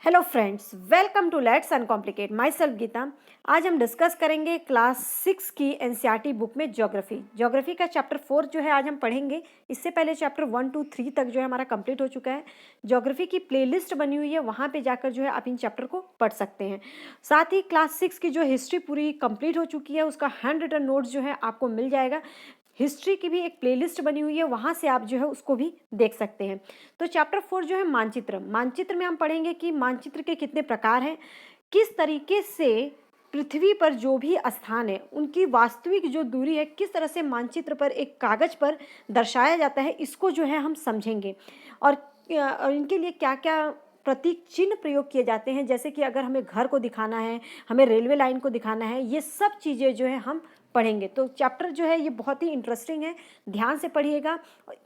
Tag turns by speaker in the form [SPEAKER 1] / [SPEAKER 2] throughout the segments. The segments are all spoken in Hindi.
[SPEAKER 1] Hello friends, welcome to let's uncomplicate myself Geeta. आज हम डिस्कस करेंगे क्लास 6 की एनसीईआरटी बुक में ज्योग्राफी का चैप्टर 4 जो है आज हम पढ़ेंगे। इससे पहले चैप्टर 1 2 3 तक जो है हमारा कंप्लीट हो चुका है। ज्योग्राफी की प्लेलिस्ट बनी हुई है, वहाँ पे जाकर जो है आप इन चैप्टर को पढ़ सकते हैं। साथ ही क्लास 6 की जो हिस्ट्री पूरी कंप्लीट हो चुकी है, उसका हैंड रिटन नोट्स जो है आपको मिल जाएगा। हिस्ट्री की भी एक प्लेलिस्ट बनी हुई है, वहाँ से आप जो है उसको भी देख सकते हैं। तो चैप्टर 4 जो है मानचित्र में हम पढ़ेंगे कि मानचित्र के कितने प्रकार हैं, किस तरीके से पृथ्वी पर जो भी स्थान है उनकी वास्तविक जो दूरी है किस तरह से मानचित्र पर एक कागज पर दर्शाया जाता है, इसको जो है हम समझेंगे। और इनके लिए क्या क्या प्रतीक चिन्ह प्रयोग किए जाते हैं, जैसे कि अगर हमें घर को दिखाना है, हमें रेलवे लाइन को दिखाना है, ये सब चीज़ें जो है हम पढ़ेंगे। तो चैप्टर जो है ये बहुत ही इंटरेस्टिंग है, ध्यान से पढ़िएगा।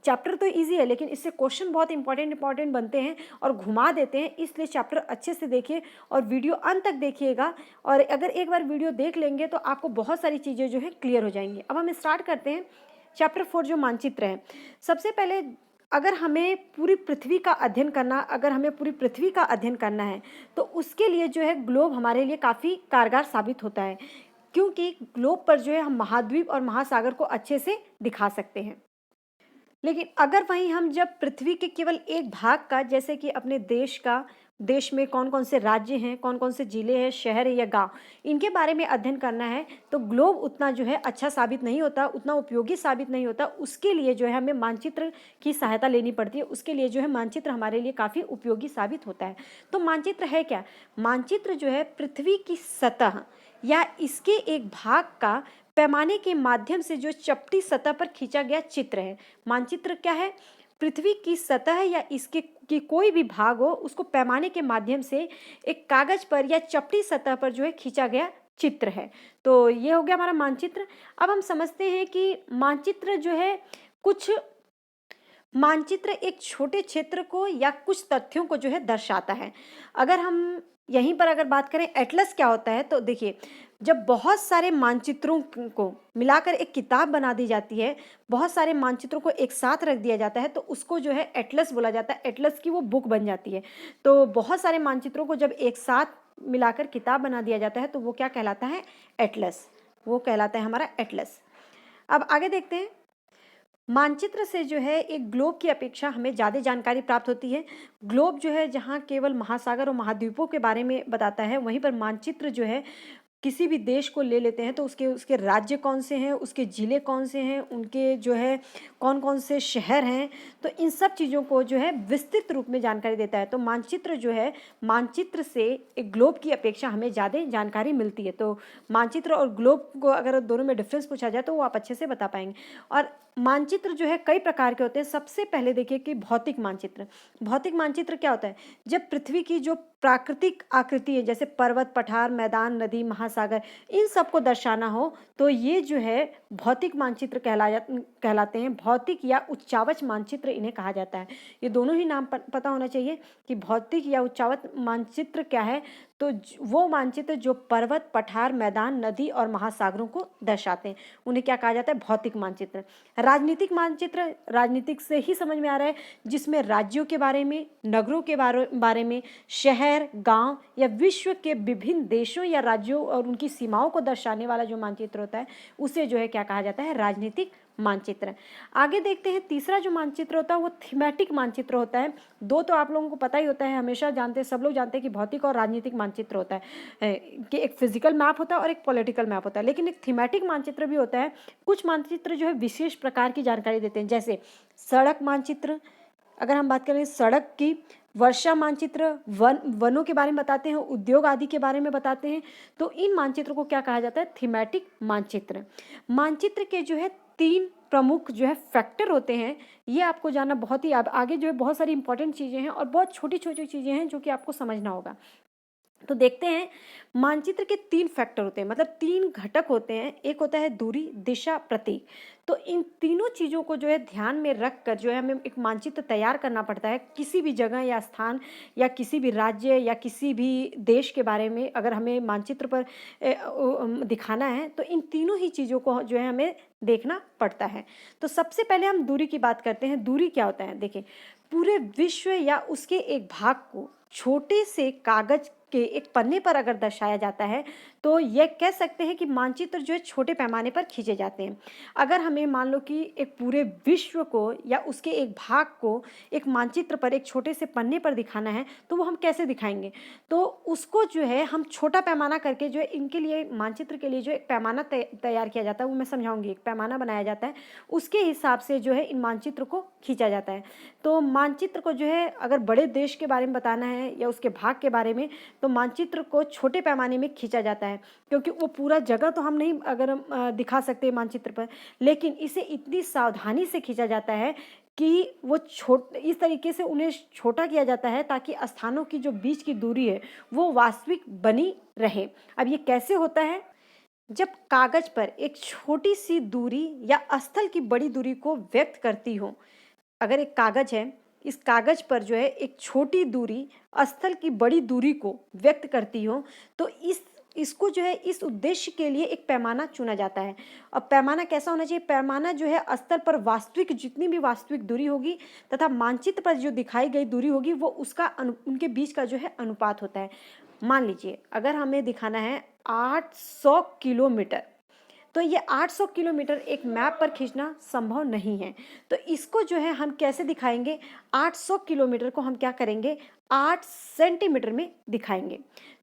[SPEAKER 1] चैप्टर तो इजी है लेकिन इससे क्वेश्चन बहुत इंपॉर्टेंट बनते हैं और घुमा देते हैं, इसलिए चैप्टर अच्छे से देखिए और वीडियो अंत तक देखिएगा। और अगर एक बार वीडियो देख लेंगे तो आपको बहुत सारी चीज़ें जो है क्लियर हो जाएंगी। अब हम स्टार्ट करते हैं। चैप्टर 4 जो मानचित्र है, सबसे पहले अगर हमें पूरी पृथ्वी का अध्ययन करना है तो उसके लिए जो है ग्लोब हमारे लिए काफ़ी कारगर साबित होता है, क्योंकि ग्लोब पर जो है हम महाद्वीप और महासागर को अच्छे से दिखा सकते हैं। लेकिन अगर वहीं हम जब पृथ्वी के केवल एक भाग का, जैसे कि अपने देश में कौन कौन से राज्य हैं, कौन कौन से जिले हैं, शहर है या गांव, इनके बारे में अध्ययन करना है तो ग्लोब उतना जो है अच्छा साबित नहीं होता, उतना उपयोगी साबित नहीं होता। उसके लिए जो है हमें मानचित्र की सहायता लेनी पड़ती है। उसके लिए जो है मानचित्र हमारे लिए काफ़ी उपयोगी साबित होता है। तो मानचित्र है क्या? मानचित्र जो है पृथ्वी की सतह या इसके एक भाग का पैमाने के माध्यम से जो चपटी सतह पर खींचा गया चित्र है। मानचित्र क्या है? पृथ्वी की सतह या इसके की कोई भी भाग हो, उसको पैमाने के माध्यम से एक कागज पर या चपटी सतह पर जो है खींचा गया चित्र है। तो ये हो गया हमारा मानचित्र। अब हम समझते हैं कि मानचित्र जो है कुछ मानचित्र एक छोटे क्षेत्र को या कुछ तथ्यों को जो है दर्शाता है। अगर हम यहीं पर अगर बात करें एटलस क्या होता है, तो देखिए, जब बहुत सारे मानचित्रों को मिलाकर एक किताब बना दी जाती है, बहुत सारे मानचित्रों को एक साथ रख दिया जाता है, तो उसको जो है एटलस बोला जाता है। एटलस की वो बुक बन जाती है। तो बहुत सारे मानचित्रों को जब एक साथ मिलाकर किताब बना दिया जाता है तो वो क्या कहलाता है? एटलस। वो कहलाता है हमारा एटलस। अब आगे देखते हैं। मानचित्र से जो है एक ग्लोब की अपेक्षा हमें ज़्यादा जानकारी प्राप्त होती है। ग्लोब जो है जहाँ केवल महासागर और महाद्वीपों के बारे में बताता है, वहीं पर मानचित्र जो है किसी भी देश को ले लेते हैं तो उसके उसके राज्य कौन से हैं, उसके ज़िले कौन से हैं, उनके जो है कौन कौन से शहर हैं, तो इन सब चीज़ों को जो है विस्तृत रूप में जानकारी देता है। तो मानचित्र जो है, मानचित्र से एक ग्लोब की अपेक्षा हमें ज़्यादा जानकारी मिलती है। तो मानचित्र और ग्लोब को अगर दोनों में डिफरेंस पूछा जाए तो वो आप अच्छे से बता पाएंगे। और मानचित्र जो है कई प्रकार के होते हैं। सबसे पहले देखिए कि भौतिक मानचित्र क्या होता है? जब पृथ्वी की जो प्राकृतिक आकृति है, जैसे पर्वत, पठार, मैदान, नदी, महासागर, इन सबको दर्शाना हो तो ये जो है भौतिक मानचित्र कहलाते हैं। भौतिक या उच्चावच मानचित्र इन्हें कहा जाता है। ये दोनों ही नाम पता होना चाहिए कि भौतिक या उच्चावच मानचित्र क्या है। तो वो मानचित्र जो पर्वत, पठार, मैदान, नदी और महासागरों को दर्शाते हैं, उन्हें क्या कहा जाता है? भौतिक मानचित्र। राजनीतिक मानचित्र, राजनीतिक से ही समझ में आ रहा है, जिसमें राज्यों के बारे में, नगरों के बारे में, शहर, गांव या विश्व के विभिन्न देशों या राज्यों और उनकी सीमाओं को दर्शाने वाला जो मानचित्र होता है, उसे जो है क्या कहा जाता है? राजनीतिक मानचित्र। आगे देखते हैं, तीसरा जो मानचित्र होता है वो थीमेटिक मानचित्र होता है। दो तो आप लोगों को पता ही होता है, हमेशा जानते हैं, सब लोग जानते हैं कि भौतिक और राजनीतिक मानचित्र होता है कि एक फिजिकल मैप होता है और एक पॉलिटिकल मैप होता है, लेकिन एक थीमेटिक मानचित्र भी होता है। कुछ मानचित्र जो है विशेष प्रकार की जानकारी देते हैं, जैसे सड़क मानचित्र। अगर हम बात करें सड़क की, वर्षा मानचित्र वनों के बारे में बताते हैं, उद्योग आदि के बारे में बताते हैं। तो इन मानचित्रों को क्या कहा जाता है? थीमेटिक मानचित्र। मानचित्र के जो है 3 प्रमुख जो है फैक्टर होते हैं। ये आपको जानना बहुत ही, आगे जो है बहुत सारी इंपॉर्टेंट चीज़ें हैं और बहुत छोटी छोटी चीज़ें हैं जो कि आपको समझना होगा। तो देखते हैं, मानचित्र के 3 फैक्टर होते हैं, मतलब 3 घटक होते हैं। एक होता है दूरी, दिशा, प्रतीक। तो इन तीनों चीज़ों को जो है ध्यान में रख कर जो है हमें एक मानचित्र तैयार करना पड़ता है। किसी भी जगह या स्थान या किसी भी राज्य या किसी भी देश के बारे में अगर हमें मानचित्र पर दिखाना है तो इन तीनों ही चीज़ों को जो है हमें देखना पड़ता है। तो सबसे पहले हम दूरी की बात करते हैं। दूरी क्या होता है? देखिए, पूरे विश्व या उसके एक भाग को छोटे से कागज के एक पन्ने पर अगर दर्शाया जाता है तो यह कह सकते हैं कि मानचित्र जो है छोटे पैमाने पर खींचे जाते हैं। अगर हमें मान लो कि एक पूरे विश्व को या उसके एक भाग को एक मानचित्र पर एक छोटे से पन्ने पर दिखाना है तो वो हम कैसे दिखाएंगे? तो उसको जो है हम छोटा पैमाना करके जो है इनके लिए मानचित्र के लिए जो एक पैमाना तैयार किया जाता है, वो मैं समझाऊंगी। एक पैमाना बनाया जाता है, उसके हिसाब से जो है इन मानचित्र को खींचा जाता है। तो मानचित्र को जो है अगर बड़े देश के बारे में बताना है या उसके भाग के बारे में, तो मानचित्र को छोटे पैमाने में खींचा जाता है, क्योंकि वो पूरा जगह तो हम नहीं अगर दिखा सकते मानचित्र पर, लेकिन इसे इतनी सावधानी से खींचा जाता है कि वो इस तरीके से उन्हें छोटा किया जाता है ताकि स्थानों की जो बीच की दूरी है वो वास्तविक बनी रहे। अब ये कैसे होता है? जब कागज पर एक छोटी सी दूरी या स्थल की बड़ी दूरी को व्यक्त करती हो, अगर एक कागज है, इस कागज पर जो है एक छोटी दूरी स्थल की बड़ी दूरी को व्यक्त करती हो, तो इसको जो है इस उद्देश्य के लिए एक पैमाना चुना जाता है। अब पैमाना कैसा होना चाहिए? पैमाना जो है स्थल पर वास्तविक जितनी भी वास्तविक दूरी होगी तथा मानचित्र पर जो दिखाई गई दूरी होगी वो उसका उनके बीच का जो है अनुपात होता है। मान लीजिए अगर हमें दिखाना है 800 किलोमीटर, तो ये 800 किलोमीटर एक मैप पर खींचना संभव नहीं है। तो इसको जो है हम कैसे दिखाएंगे? 800 किलोमीटर को हम क्या करेंगे? 8 सेंटीमीटर में दिखाएंगे।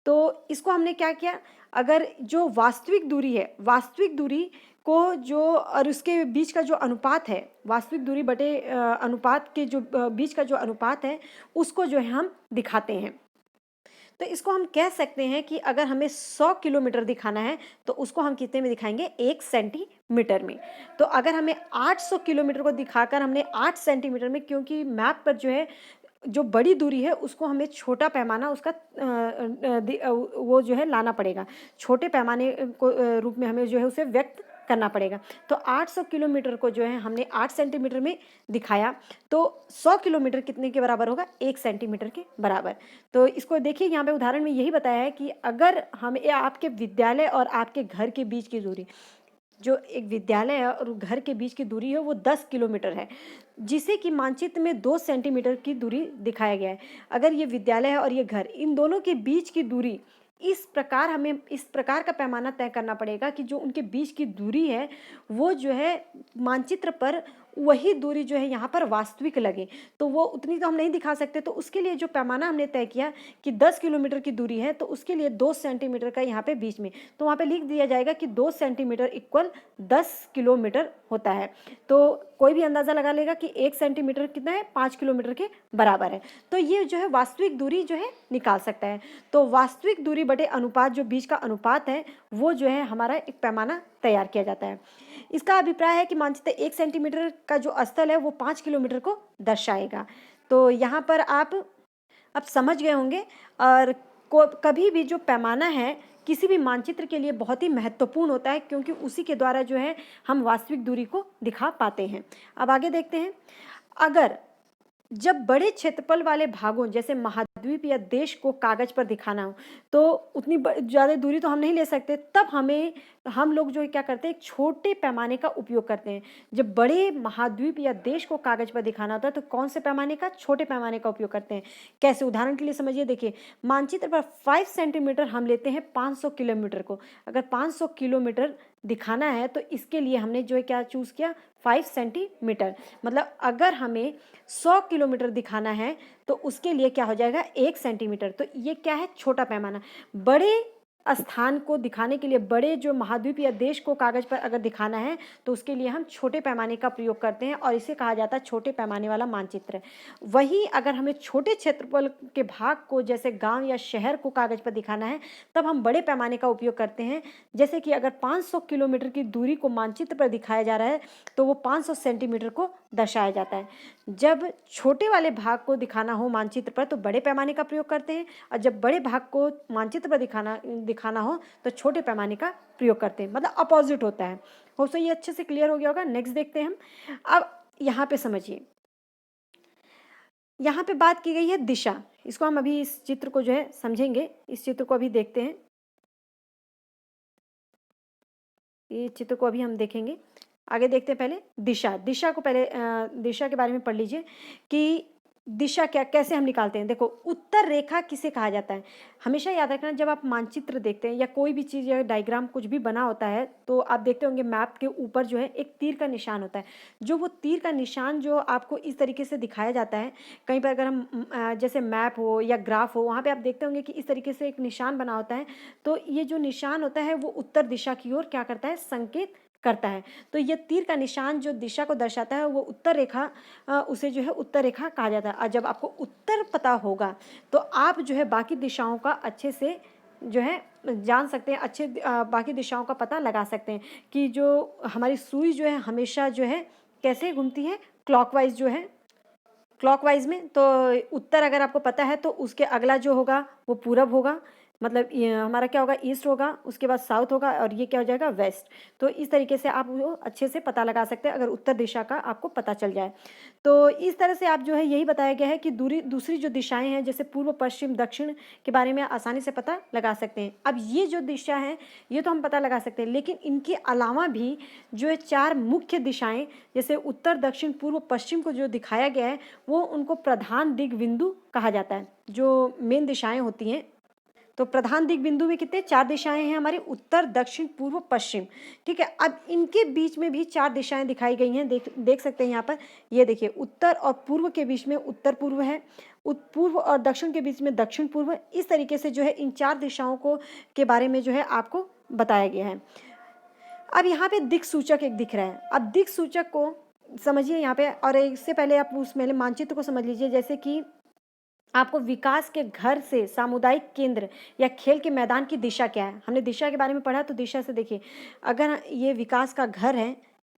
[SPEAKER 1] तो इसको हमने क्या किया? अगर जो वास्तविक दूरी है, वास्तविक दूरी को जो और उसके बीच का जो अनुपात है, वास्तविक दूरी बटे अनुपात के जो बीच का जो अनुपात है, उसको जो है हम दिखाते हैं। तो इसको हम कह सकते हैं कि अगर हमें 100 किलोमीटर दिखाना है तो उसको हम कितने में दिखाएंगे? 1 सेंटीमीटर में। तो अगर हमें 800 किलोमीटर को दिखाकर हमने 8 सेंटीमीटर में, क्योंकि मैप पर जो है जो बड़ी दूरी है उसको हमें छोटा पैमाना उसका वो जो है लाना पड़ेगा, छोटे पैमाने को रूप में हमें जो है उसे व्यक्त करना पड़ेगा। तो 800 किलोमीटर को जो है हमने 8 सेंटीमीटर में दिखाया, तो 100 किलोमीटर कितने के बराबर होगा? 1 सेंटीमीटर के बराबर। तो इसको देखिए, यहाँ पे उदाहरण में यही बताया है कि अगर हम आपके विद्यालय और आपके घर के बीच की दूरी, जो एक विद्यालय है और घर के बीच की दूरी है वो 10 किलोमीटर है, जिसे कि मानचित्र में 2 सेंटीमीटर की दूरी दिखाया गया है। अगर ये विद्यालय है और ये घर, इन दोनों के बीच की दूरी इस प्रकार, हमें इस प्रकार का पैमाना तय करना पड़ेगा कि जो उनके बीच की दूरी है वो जो है मानचित्र पर वही दूरी जो है यहाँ पर वास्तविक लगे। तो वो उतनी तो हम नहीं दिखा सकते, तो उसके लिए जो पैमाना हमने तय किया कि 10 किलोमीटर की दूरी है, तो उसके लिए 2 सेंटीमीटर का यहाँ पे बीच में, तो वहाँ पे लिख दिया जाएगा कि 2 सेंटीमीटर इक्वल 10 किलोमीटर होता है। तो कोई भी अंदाज़ा लगा लेगा कि 1 सेंटीमीटर कितना है? 5 किलोमीटर के बराबर है। तो ये जो है वास्तविक दूरी जो है निकाल सकता है। तो वास्तविक दूरी बटे अनुपात, जो बीच का अनुपात है, वो जो है हमारा एक पैमाना तैयार किया जाता है। इसका अभिप्राय है कि मानचित्र 1 सेंटीमीटर का जो स्थल है वो 5 किलोमीटर को दर्शाएगा। तो यहाँ पर आप अब समझ गए होंगे। और कभी भी जो पैमाना है किसी भी मानचित्र के लिए बहुत ही महत्वपूर्ण होता है, क्योंकि उसी के द्वारा जो है हम वास्तविक दूरी को दिखा पाते हैं। अब आगे देखते हैं। अगर जब बड़े क्षेत्रफल वाले भागों जैसे महाद्वीप या देश को कागज पर दिखाना हो, तो उतनी ज़्यादा दूरी तो हम नहीं ले सकते, तब हम लोग जो क्या करते हैं, एक छोटे पैमाने का उपयोग करते हैं। जब बड़े महाद्वीप या देश को कागज पर दिखाना होता है तो कौन से पैमाने का? छोटे पैमाने का उपयोग करते हैं। कैसे? उदाहरण के लिए समझिए, देखिए मानचित्र पर 5 सेंटीमीटर हम लेते हैं 500 किलोमीटर को। अगर 500 किलोमीटर दिखाना है तो इसके लिए हमने जो है क्या चूज़ किया? 5 सेंटीमीटर। मतलब अगर हमें 100 किलोमीटर दिखाना है तो उसके लिए क्या हो जाएगा? 1 सेंटीमीटर। तो ये क्या है? छोटा पैमाना। बड़े स्थान को दिखाने के लिए, बड़े जो महाद्वीप या देश को कागज पर अगर दिखाना है तो उसके लिए हम छोटे पैमाने का प्रयोग करते हैं और इसे कहा जाता है छोटे पैमाने वाला मानचित्र। वहीं अगर हमें छोटे क्षेत्रफल के भाग को, जैसे गांव या शहर को कागज पर दिखाना है, तब हम बड़े पैमाने का उपयोग करते हैं। जैसे कि अगर 500 किलोमीटर की दूरी को मानचित्र पर दिखाया जा रहा है तो वो 500 सेंटीमीटर को दर्शाया जाता है। जब छोटे वाले भाग को दिखाना हो मानचित्र पर तो बड़े पैमाने का प्रयोग करते हैं, और जब बड़े भाग को मानचित्र पर दिखाना हो तो छोटे पैमाने का प्रयोग करते हैं। मतलब अपोजिट होता है। हो सो ये अच्छे से क्लियर हो गया होगा। नेक्स्ट देखते हैं हम। अब यहाँ पे समझिए, यहाँ पे बात की गई है दिशा। इसको हम अभी इस चित्र को जो है समझेंगे। इस चित्र को अभी देखते हैं। ये चित्र को अभी हम देखेंगे। आगे देखते हैं। पहले दिशा। दिशा को पहले दिशा के बारे में पढ़ लीजिए कि दिशा क्या कैसे हम निकालते हैं, देखो उत्तर रेखा किसे कहा जाता है, हमेशा याद रखना जब आप मानचित्र देखते हैं या कोई भी चीज़ या डायग्राम कुछ भी बना होता है तो आप देखते होंगे मैप के ऊपर जो है एक तीर का निशान होता है। जो वो तीर का निशान जो आपको इस तरीके से दिखाया जाता है, कहीं पर अगर हम जैसे मैप हो या ग्राफ हो वहाँ पे आप देखते होंगे कि इस तरीके से एक निशान बना होता है। तो ये जो निशान होता है वो उत्तर दिशा की ओर क्या करता है, संकेत करता है। तो ये तीर का निशान जो दिशा को दर्शाता है वो उत्तर रेखा, उसे जो है उत्तर रेखा कहा जाता है। और जब आपको उत्तर पता होगा तो आप जो है बाकी दिशाओं का अच्छे से जो है जान सकते हैं, अच्छे बाकी दिशाओं का पता लगा सकते हैं कि जो हमारी सुई जो है हमेशा जो है कैसे घूमती है, क्लॉकवाइज जो है, क्लॉकवाइज में। तो उत्तर अगर आपको पता है तो उसके अगला जो होगा वो पूरब होगा, मतलब ये हमारा क्या होगा, ईस्ट होगा, उसके बाद साउथ होगा और ये क्या हो जाएगा, वेस्ट। तो इस तरीके से आप वो अच्छे से पता लगा सकते हैं अगर उत्तर दिशा का आपको पता चल जाए। तो इस तरह से आप जो है यही बताया गया है कि दूसरी जो दिशाएं हैं जैसे पूर्व पश्चिम दक्षिण के बारे में आसानी से पता लगा सकते हैं। अब ये जो दिशा है ये तो हम पता लगा सकते हैं, लेकिन इनके अलावा भी जो है 4 मुख्य दिशाएं जैसे उत्तर दक्षिण पूर्व पश्चिम को जो दिखाया गया है वो उनको प्रधान दिग बिंदु कहा जाता है, जो मेन दिशाएं होती हैं। तो प्रधान दिग बिंदु में कितने 4 दिशाएं हैं हमारी, उत्तर दक्षिण पूर्व पश्चिम, ठीक है। अब इनके बीच में भी 4 दिशाएं दिखाई गई हैं, देख सकते हैं यहाँ पर। ये देखिए उत्तर और पूर्व के बीच में उत्तर पूर्व है, पूर्व और दक्षिण के बीच में दक्षिण पूर्व। इस तरीके से जो है इन 4 दिशाओं को के बारे में जो है आपको बताया गया है। अब यहाँ पे दिक् सूचक एक दिख रहा है। अब दिक् सूचक को समझिए यहाँ पे, और इससे पहले आप उस मेले मानचित्र को समझ लीजिए। जैसे कि आपको विकास के घर से सामुदायिक केंद्र या खेल के मैदान की दिशा क्या है, हमने दिशा के बारे में पढ़ा। तो दिशा से देखिए, अगर ये विकास का घर है,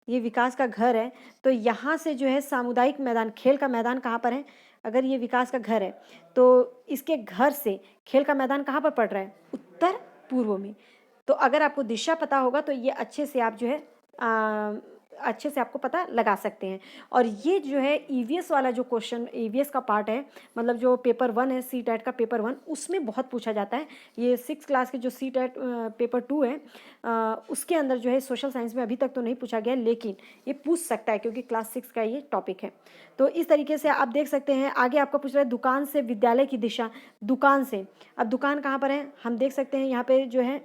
[SPEAKER 1] ये विकास का घर है, तो यहाँ से जो है सामुदायिक मैदान, खेल का मैदान कहाँ पर है, अगर ये विकास का घर है तो इसके घर से खेल का मैदान कहाँ पर पड़ रहा है, उत्तर पूर्व में। तो अगर आपको दिशा पता होगा तो ये अच्छे से आप जो है अच्छे से आपको पता लगा सकते हैं। और ये जो है ईवीएस वाला जो क्वेश्चन, ईवीएस का पार्ट है, मतलब जो पेपर 1 है, सी टेट का पेपर 1, उसमें बहुत पूछा जाता है। ये 6 क्लास के जो सी टेट पेपर 2 है उसके अंदर जो है सोशल साइंस में अभी तक तो नहीं पूछा गया, लेकिन ये पूछ सकता है क्योंकि क्लास 6 का ये टॉपिक है। तो इस तरीके से आप देख सकते हैं। आगे आपको पूछ रहा है दुकान से विद्यालय की दिशा, दुकान से, अब दुकान कहाँ पर है, हम देख सकते हैं यहाँ पे जो है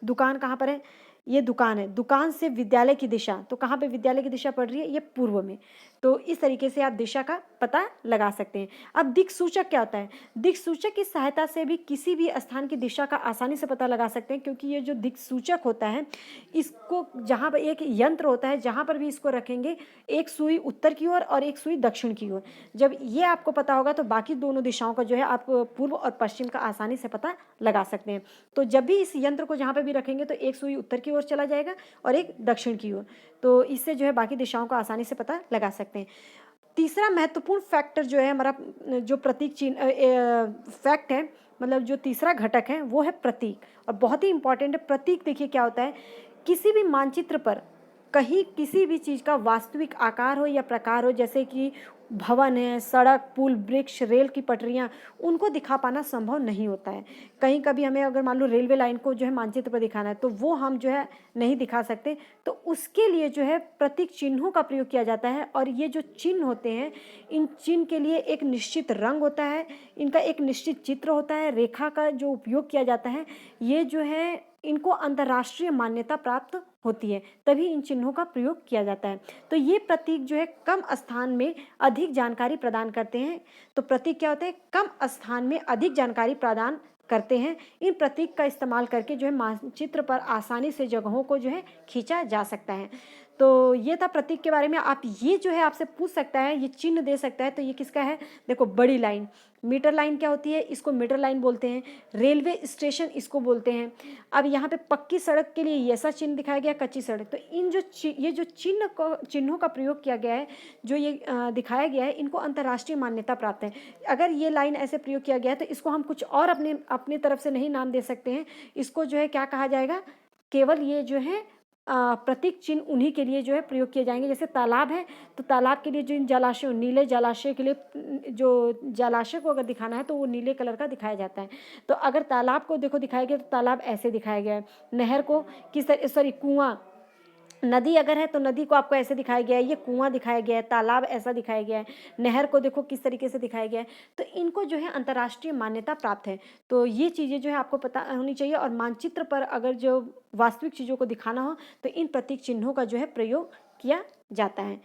[SPEAKER 1] दुकान कहाँ पर है, ये दुकान है। दुकान से विद्यालय की दिशा, तो कहाँ पे विद्यालय की दिशा पड़ रही है, ये पूर्व में। तो इस तरीके से आप दिशा का पता लगा सकते हैं। अब दिक् सूचक क्या होता है, दिक् सूचक की सहायता से भी किसी भी स्थान की दिशा का आसानी से पता लगा सकते हैं, क्योंकि ये जो दिक् सूचक होता है इसको जहाँ पर एक यंत्र होता है, जहाँ पर भी इसको रखेंगे, एक सुई उत्तर की ओर और एक सुई दक्षिण की ओर। जब ये आपको पता होगा तो बाकी दोनों दिशाओं का जो है आप पूर्व और पश्चिम का आसानी से पता लगा सकते हैं। तो जब भी इस यंत्र को जहाँ पर भी रखेंगे तो एक सुई उत्तर की ओर चला जाएगा और एक दक्षिण की ओर, तो इससे जो है बाकी दिशाओं को आसानी से पता लगा सकते हैं। तीसरा महत्वपूर्ण फैक्टर जो है हमारा, जो प्रतीक चिन्ह फैक्ट है, मतलब जो तीसरा घटक है वो है प्रतीक, और बहुत ही इंपॉर्टेंट है प्रतीक। देखिए क्या होता है, किसी भी मानचित्र पर कहीं किसी भी चीज़ का वास्तविक आकार हो या प्रकार हो, जैसे कि भवन है, सड़क, पुल, वृक्ष, रेल की पटरियाँ, उनको दिखा पाना संभव नहीं होता है। कहीं कभी हमें अगर मान लो रेलवे लाइन को जो है मानचित्र पर दिखाना है तो वो हम जो है नहीं दिखा सकते, तो उसके लिए जो है प्रतीक चिन्हों का प्रयोग किया जाता है। और ये जो चिन्ह होते हैं, इन चिन्ह के लिए एक निश्चित रंग होता है, इनका एक निश्चित चित्र होता है, रेखा का जो उपयोग किया जाता है, ये जो है इनको अंतर्राष्ट्रीय मान्यता प्राप्त होती है, तभी इन चिन्हों का प्रयोग किया जाता है। तो ये प्रतीक जो है कम स्थान में अधिक जानकारी प्रदान करते हैं। तो प्रतीक क्या होते हैं, कम स्थान में अधिक जानकारी प्रदान करते हैं। इन प्रतीक का इस्तेमाल करके जो है मानचित्र पर आसानी से जगहों को जो है खींचा जा सकता है। तो ये था प्रतीक के बारे में। आप ये जो है आपसे पूछ सकता है, ये चिन्ह दे सकता है, तो ये किसका है, देखो बड़ी लाइन, मीटर लाइन क्या होती है, इसको मीटर लाइन बोलते हैं। रेलवे स्टेशन इसको बोलते हैं। अब यहाँ पे पक्की सड़क के लिए ऐसा चिन्ह दिखाया गया, कच्ची सड़क। तो इन जो ये जो चिन्हों का प्रयोग किया गया है, जो ये दिखाया गया है, इनको अंतर्राष्ट्रीय मान्यता प्राप्त है। अगर ये लाइन ऐसे प्रयोग किया गया है तो इसको हम कुछ और अपने तरफ से नहीं नाम दे सकते हैं। इसको जो है क्या कहा जाएगा, केवल ये जो है प्रतीक चिन्ह उन्हीं के लिए जो है प्रयोग किए जाएंगे। जैसे तालाब है तो तालाब के लिए जो इन जलाशयों, नीले जलाशय के लिए जो जलाशय को अगर दिखाना है तो वो नीले कलर का दिखाया जाता है। तो अगर तालाब को देखो दिखाया गया तो तालाब ऐसे दिखाया गया है। नहर को किस तरह, सॉरी कुआं, नदी अगर है तो नदी को आपको ऐसे दिखाया गया है, ये कुआं दिखाया गया है, तालाब ऐसा दिखाया गया है, नहर को देखो किस तरीके से दिखाया गया है। तो इनको जो है अंतर्राष्ट्रीय मान्यता प्राप्त है। तो ये चीज़ें जो है आपको पता होनी चाहिए, और मानचित्र पर अगर जो वास्तविक चीज़ों को दिखाना हो तो इन प्रतीक चिन्हों का जो है प्रयोग किया जाता है।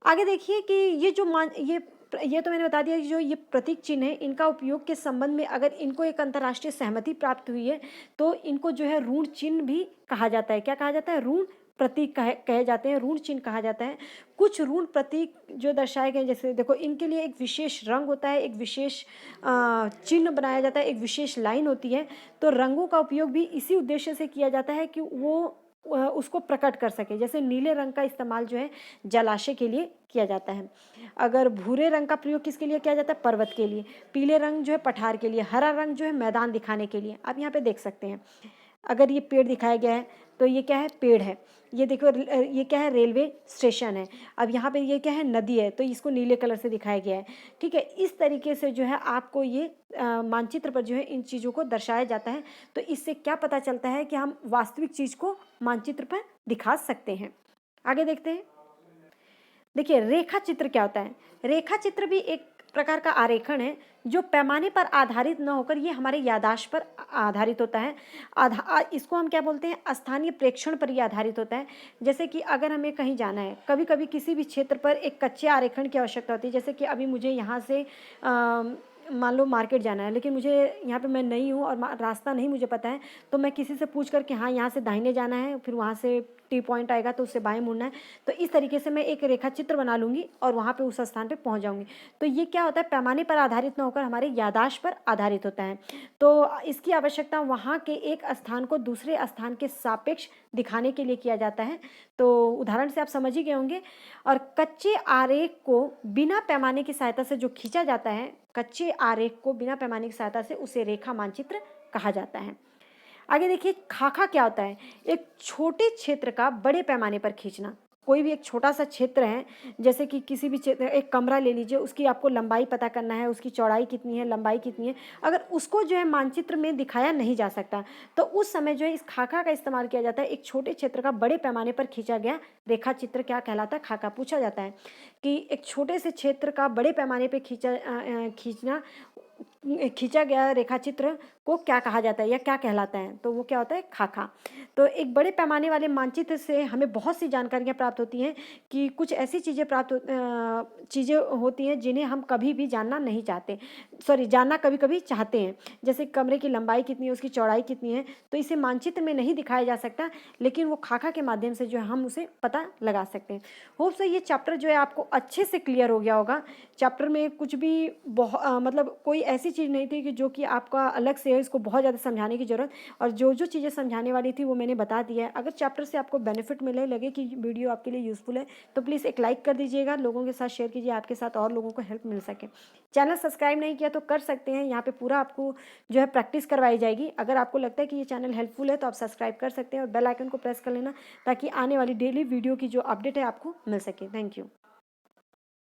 [SPEAKER 1] आगे देखिए कि ये जो मान ये तो मैंने बता दिया कि जो ये प्रतीक चिन्ह है, इनका उपयोग के संबंध में अगर इनको एक अंतर्राष्ट्रीय सहमति प्राप्त हुई है तो इनको जो है ऋण चिन्ह भी कहा जाता है। क्या कहा जाता है? ऋण प्रतीक कहे जाते हैं, ऋण चिन्ह कहा जाता है। कुछ ऋण प्रतीक जो दर्शाए गए, जैसे देखो इनके लिए एक विशेष रंग होता है, एक विशेष चिन्ह बनाया जाता है, एक विशेष लाइन होती है। तो रंगों का उपयोग भी इसी उद्देश्य से किया जाता है कि वो उसको प्रकट कर सके। जैसे नीले रंग का इस्तेमाल जो है जलाशय के लिए किया जाता है। अगर भूरे रंग का प्रयोग किसके लिए किया जाता है? पर्वत के लिए। पीले रंग जो है पठार के लिए। हरा रंग जो है मैदान दिखाने के लिए। आप यहाँ पे देख सकते हैं, अगर ये पेड़ दिखाया गया है तो ये क्या है? पेड़ है। ये देखो ये क्या है? रेलवे स्टेशन है। अब यहाँ पे ये क्या है? नदी है, तो इसको नीले कलर से दिखाया गया है। ठीक है, इस तरीके से जो है आपको ये मानचित्र पर जो है इन चीज़ों को दर्शाया जाता है। तो इससे क्या पता चलता है कि हम वास्तविक चीज़ को मानचित्र पर दिखा सकते हैं। आगे देखते हैं। देखिए रेखा चित्र क्या होता है? रेखा चित्र भी एक प्रकार का आरेखन है जो पैमाने पर आधारित न होकर ये हमारे याददाश्त पर आधारित होता है। इसको हम क्या बोलते हैं? स्थानीय प्रेक्षण पर ये आधारित होता है। जैसे कि अगर हमें कहीं जाना है, कभी कभी किसी भी क्षेत्र पर एक कच्चे आरेखन की आवश्यकता होती है। जैसे कि अभी मुझे यहाँ से मान लो मार्केट जाना है, लेकिन मुझे यहाँ पे मैं नई हूँ और रास्ता नहीं मुझे पता है, तो मैं किसी से पूछ कर कि हाँ यहाँ से दाहिने जाना है, फिर वहाँ से टी पॉइंट आएगा तो उससे बाएं मुड़ना है। तो इस तरीके से मैं एक रेखा चित्र बना लूँगी और वहाँ पे उस स्थान पे पहुँच जाऊँगी। तो ये क्या होता है? पैमाने पर आधारित न होकर हमारे याददाश्त पर आधारित होता है। तो इसकी आवश्यकता वहाँ के एक स्थान को दूसरे स्थान के सापेक्ष दिखाने के लिए किया जाता है। तो उदाहरण से आप समझ ही गए होंगे। और कच्चे आरेख को बिना पैमाने की सहायता से जो खींचा जाता है, कच्चे आरेख को बिना पैमाने की सहायता से, उसे रेखा मानचित्र कहा जाता है। आगे देखिए खाका क्या होता है? एक छोटे क्षेत्र का बड़े पैमाने पर खींचना। कोई भी एक छोटा सा क्षेत्र है, जैसे कि किसी भी क्षेत्र, एक कमरा ले लीजिए, उसकी आपको लंबाई पता करना है, उसकी चौड़ाई कितनी है, लंबाई कितनी है। अगर उसको जो है मानचित्र में दिखाया नहीं जा सकता तो उस समय जो है इस खाका का इस्तेमाल किया जाता है। एक छोटे क्षेत्र का बड़े पैमाने पर खींचा गया रेखा चित्र क्या कहलाता है? खाका। पूछा जाता है कि एक छोटे से क्षेत्र का बड़े पैमाने पर खींचा गया रेखाचित्र को क्या कहा जाता है या क्या कहलाता है? तो वो क्या होता है? खाका। तो एक बड़े पैमाने वाले मानचित्र से हमें बहुत सी जानकारियाँ प्राप्त होती हैं कि कुछ ऐसी चीज़ें होती हैं जिन्हें हम कभी भी जानना नहीं चाहते, जानना कभी कभी चाहते हैं। जैसे कमरे की लंबाई कितनी है, उसकी चौड़ाई कितनी है, तो इसे मानचित्र में नहीं दिखाया जा सकता, लेकिन वो खाका के माध्यम से जो है हम उसे पता लगा सकते हैं। होप सो ये चैप्टर जो है आपको अच्छे से क्लियर हो गया होगा। चैप्टर में कुछ भी मतलब कोई ऐसी चीज़ नहीं थी कि जो कि आपका अलग से है, इसको बहुत ज़्यादा समझाने की ज़रूरत, और जो जो चीज़ें समझाने वाली थी वो मैंने बता दिया है। अगर चैप्टर से आपको बेनिफिट लगे कि वीडियो आपके लिए यूज़फुल है तो प्लीज़ एक लाइक कर दीजिएगा, लोगों के साथ शेयर कीजिए, आपके साथ और लोगों को हेल्प मिल सके। चैनल सब्सक्राइब नहीं किया तो कर सकते हैं, यहाँ पे पूरा आपको जो है प्रैक्टिस करवाई जाएगी। अगर आपको लगता है कि ये चैनल हेल्पफुल है तो आप सब्सक्राइब कर सकते हैं और बेल आइकन को प्रेस कर लेना ताकि आने वाली डेली वीडियो की जो अपडेट है आपको मिल सके। Thank you.